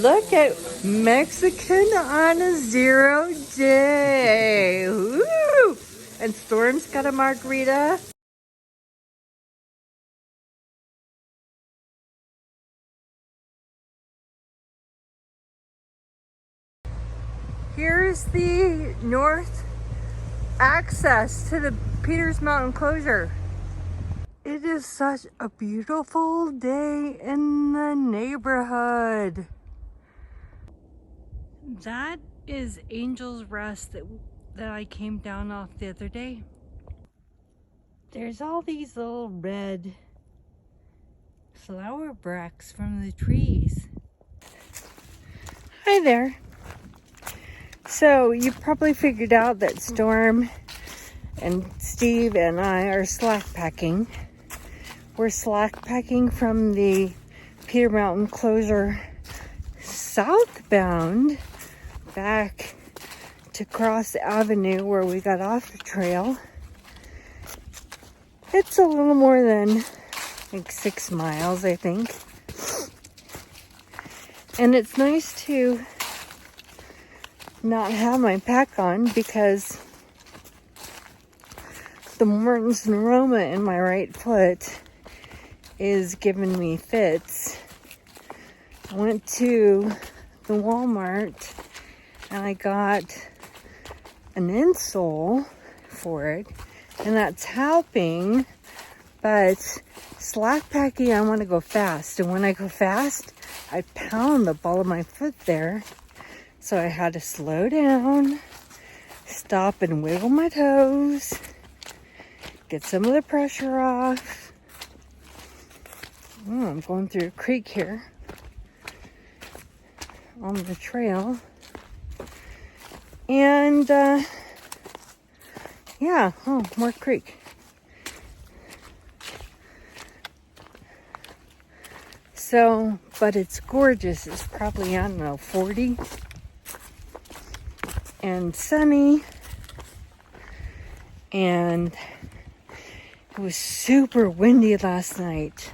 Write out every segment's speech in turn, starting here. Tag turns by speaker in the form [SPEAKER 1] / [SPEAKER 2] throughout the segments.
[SPEAKER 1] look at Mexican on a 0 day. Woo! And Storm's got a margarita. Here's the north access to the Peters Mountain closure. It is such a beautiful day in the neighborhood. That is Angel's Rest that I came down off the other day. There's all these little red flower bracts from the trees. Hi there. So you probably figured out that Storm and Steve and I are slackpacking. We're slackpacking from the Peter Mountain closure southbound back to Cross Avenue where we got off the trail. It's a little more than like 6 miles, I think. And it's nice to not have my pack on because the Morton's neuroma in my right foot is giving me fits. I went to the Walmart and I got an insole for it, and that's helping, but slackpacking, I want to go fast, and when I go fast I pound the ball of my foot there, so I had to slow down, stop and wiggle my toes, get some of the pressure off. Oh, I'm going through a creek here on the trail. And, yeah, oh, more creek. So, but it's gorgeous. It's probably, I don't know, 40. And sunny. And it was super windy last night.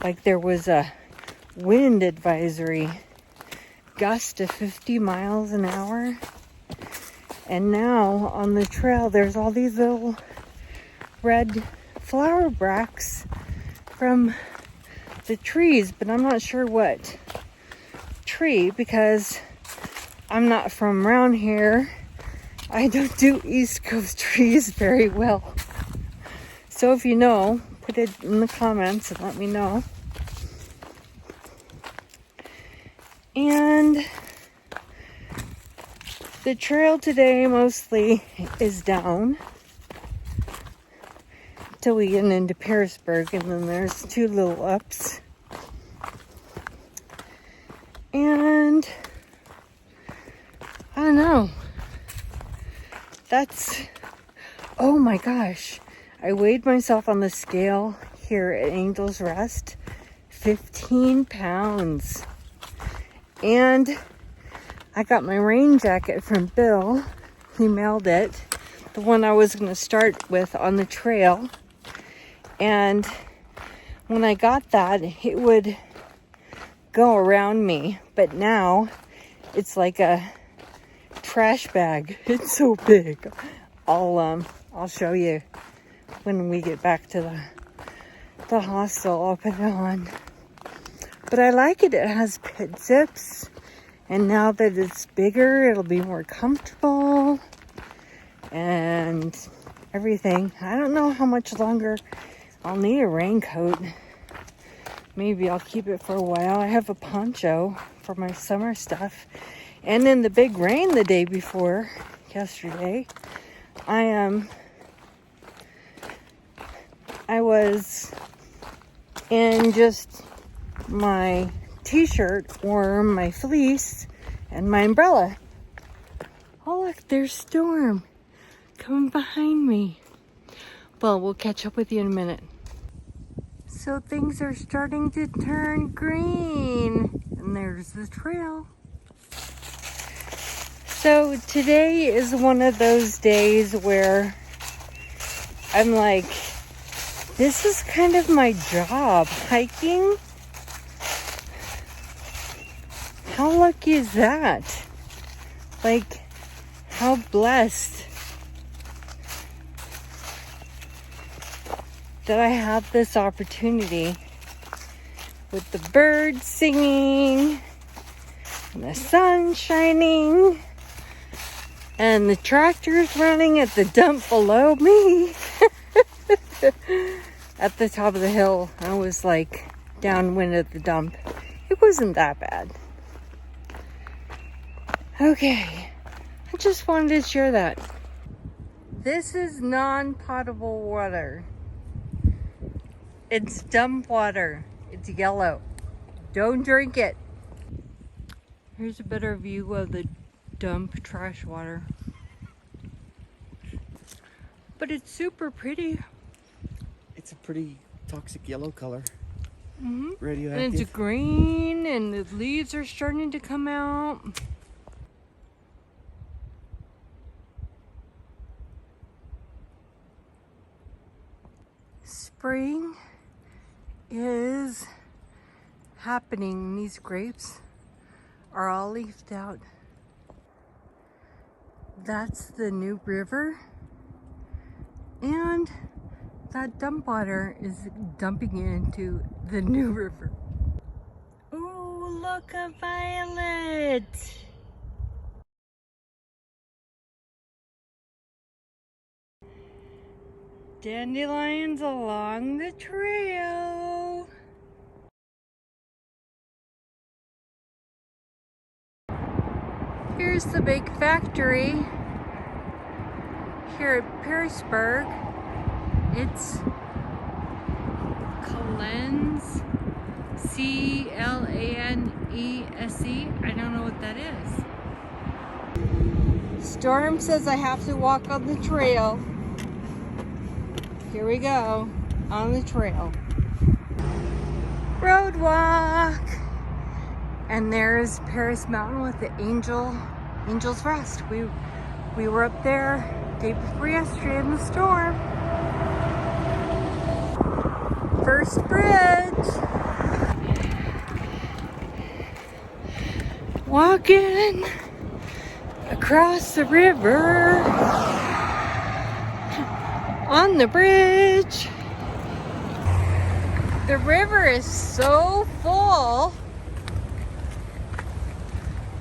[SPEAKER 1] Like there was a wind advisory, gust of 50 miles an hour. And now on the trail, there's all these little red flower bracts from the trees, but I'm not sure what tree because I'm not from around here. I don't do East Coast trees very well. So if you know, put it in the comments and let me know. And the trail today mostly is down till we get into Pearisburg, and then there's 2 little ups. And I don't know. That's, oh my gosh. I weighed myself on the scale here at Angel's Rest, 15 pounds. And I got my rain jacket from Bill. He mailed it, the one I was going to start with on the trail. And when I got that, it would go around me. But now it's like a trash bag. It's so big. I'll show you when we get back to the hostel. I'll put it on. But I like it. It has pit zips. And now that it's bigger, it'll be more comfortable. And everything. I don't know how much longer I'll need a raincoat. Maybe I'll keep it for a while. I have a poncho for my summer stuff. And in the big rain the day before, yesterday, I was in just my t-shirt or my fleece and my umbrella. Oh look, there's Storm coming behind me. Well, we'll catch up with you in a minute. So things are starting to turn green, and there's the trail. So today is one of those days where I'm like, this is kind of my job, hiking. How lucky is that? Like, how blessed that I have this opportunity with the birds singing and the sun shining and the tractors running at the dump below me. At the top of the hill, I was like downwind at the dump. It wasn't that bad. Okay, I just wanted to share that. This is non-potable water. It's dump water. It's yellow. Don't drink it. Here's a better view of the dump trash water. But it's super pretty.
[SPEAKER 2] It's a pretty toxic yellow color.
[SPEAKER 1] Mm-hmm.
[SPEAKER 2] Radioactive.
[SPEAKER 1] And it's green and the leaves are starting to come out. Spring is happening. These grapes are all leafed out. That's the new river, and that dump water is dumping into the new river. Ooh, look, a violet! Dandelions along the trail. Here's the big factory here at Pearisburg. It's Clanese, C-L-A-N-E-S-E. I don't know what that is. Storm says I have to walk on the trail. Here we go, on the trail. Road walk. And there's Paris Mountain with the Angel's Rest. We were up there day before yesterday in the storm. First bridge. Walking across the river on the bridge. The river is so full.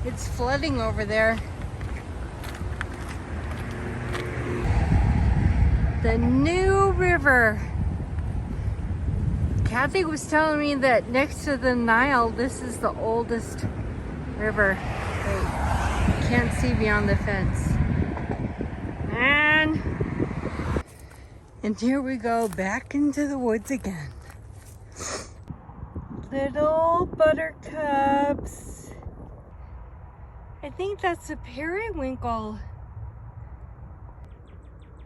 [SPEAKER 1] It's flooding over there. The new river. Kathy was telling me that next to the Nile, this is the oldest river. Wait, you can't see beyond the fence. And here we go back into the woods again. Little buttercups. I think that's a periwinkle.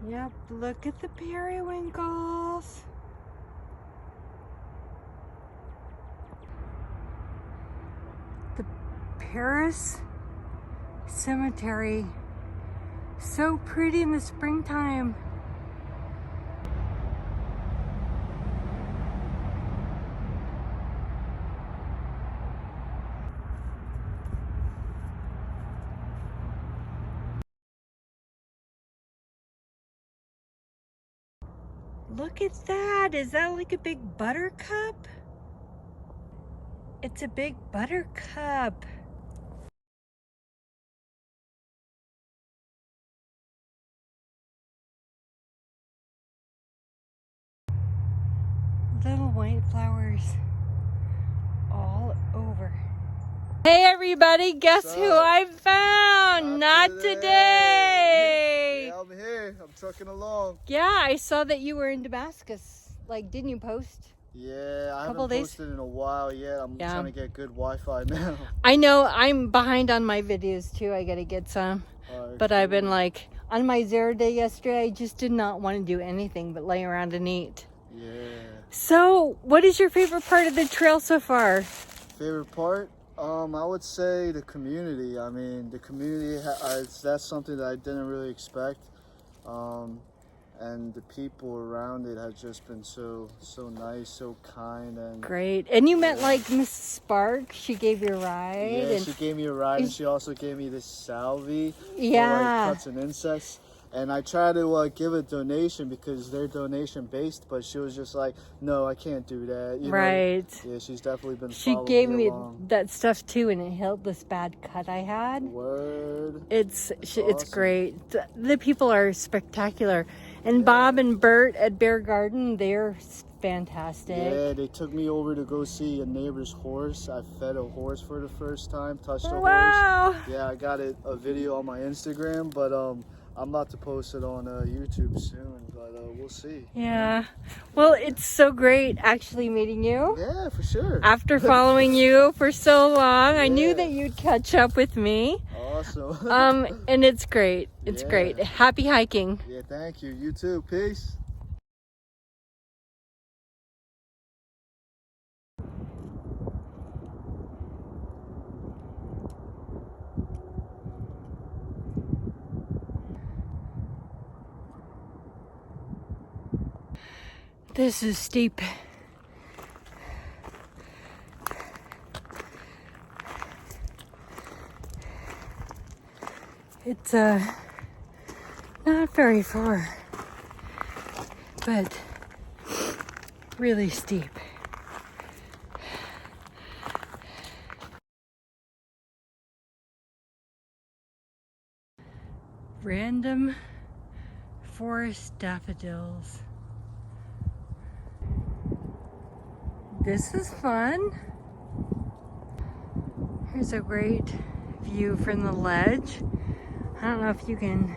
[SPEAKER 1] Yep, look at the periwinkles. The Paris Cemetery. So pretty in the springtime. Look at that. Is that like a big buttercup? It's a big buttercup. Little white flowers all over. Hey everybody, guess who I found? Not today.
[SPEAKER 2] Yeah, I'm here. I'm trucking along.
[SPEAKER 1] Yeah, I saw that you were in Damascus. Like, didn't you post?
[SPEAKER 2] Yeah, I haven't posted in a while yet. I'm trying to get good Wi-Fi now.
[SPEAKER 1] I know, I'm behind on my videos too. I gotta get some. But cool. I've been like, on my 0 day yesterday, I just did not want to do anything but lay around and eat.
[SPEAKER 2] Yeah.
[SPEAKER 1] So, what is your favorite part of the trail so far?
[SPEAKER 2] Favorite part? I would say the community. I mean, the community, that's something that I didn't really expect. and the people around it have just been so nice, so kind, and
[SPEAKER 1] great. And you met like Miss Spark. She gave you a ride.
[SPEAKER 2] Yeah, she gave me a ride, and she also gave me this salvie for
[SPEAKER 1] yeah,
[SPEAKER 2] like cuts and insects. And I tried to give a donation because they're donation based, but she was just like, "No, I can't do that." You
[SPEAKER 1] right.
[SPEAKER 2] know? Yeah, she's definitely been.
[SPEAKER 1] She
[SPEAKER 2] following
[SPEAKER 1] gave me
[SPEAKER 2] along.
[SPEAKER 1] that stuff too, and it healed this bad cut I had.
[SPEAKER 2] Word.
[SPEAKER 1] It's
[SPEAKER 2] Awesome.
[SPEAKER 1] great. The people are spectacular, and Bob and Bert at Bear Garden, they're fantastic.
[SPEAKER 2] Yeah, they took me over to go see a neighbor's horse. I fed a horse for the first time, touched a
[SPEAKER 1] Wow.
[SPEAKER 2] horse. Yeah, I got a video on my Instagram, but I'm about to post it on YouTube soon, but we'll see.
[SPEAKER 1] Yeah. Well, it's so great actually meeting you.
[SPEAKER 2] Yeah, for sure.
[SPEAKER 1] After following you for so long, I knew that you'd catch up with me.
[SPEAKER 2] Awesome.
[SPEAKER 1] And it's great. It's great. Happy hiking.
[SPEAKER 2] Yeah, thank you. You too. Peace.
[SPEAKER 1] This is steep. It's not very far, but really steep. Random forest daffodils. This is fun. Here's a great view from the ledge. I don't know if you can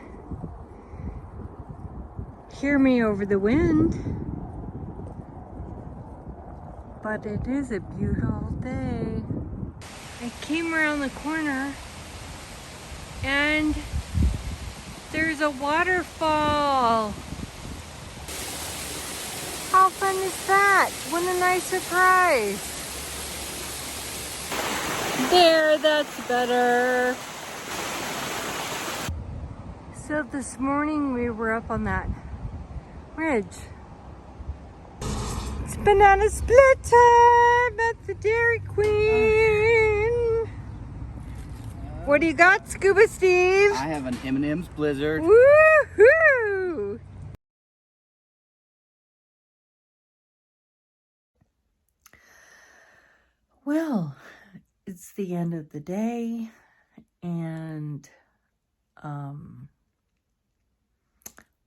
[SPEAKER 1] hear me over the wind, but it is a beautiful day. I came around the corner and there's a waterfall. How fun is that? What a nice surprise. There, that's better. So this morning we were up on that ridge. It's banana split time at the Dairy Queen. What do you got, Scuba Steve?
[SPEAKER 3] I have an M&M's Blizzard.
[SPEAKER 1] Woohoo! Well, it's the end of the day, and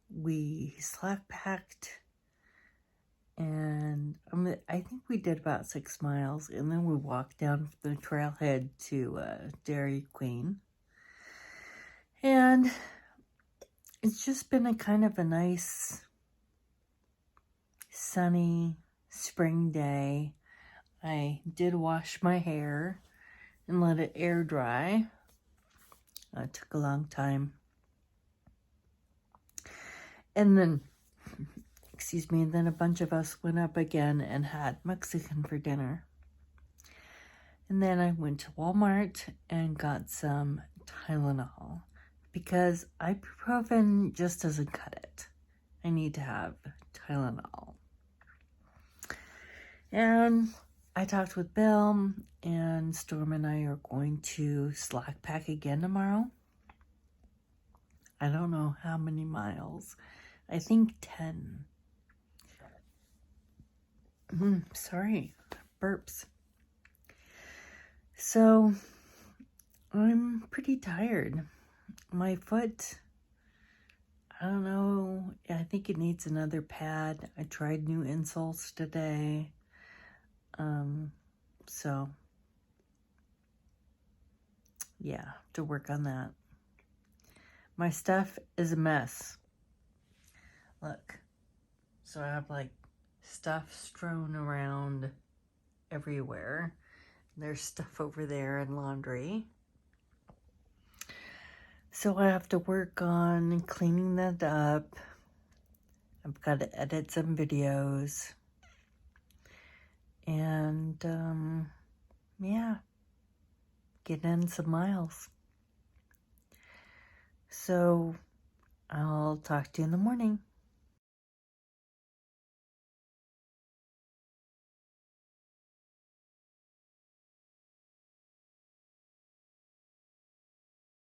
[SPEAKER 1] we slack packed, and I think we did about 6 miles, and then we walked down the trailhead to Dairy Queen, and it's just been a kind of a nice sunny spring day. I did wash my hair and let it air dry. It took a long time. And then, excuse me, and then a bunch of us went up again and had Mexican for dinner. And then I went to Walmart and got some Tylenol because ibuprofen just doesn't cut it. I need to have Tylenol. And I talked with Bill, and Storm and I are going to slack pack again tomorrow. I don't know how many miles. I think 10. Sorry, burps. So, I'm pretty tired. My foot, I don't know, I think it needs another pad. I tried new insoles today. So, yeah, to work on that. My stuff is a mess. Look, so I have like stuff strewn around everywhere. There's stuff over there in laundry. So I have to work on cleaning that up. I've got to edit some videos. And, yeah, get in some miles. So I'll talk to you in the morning.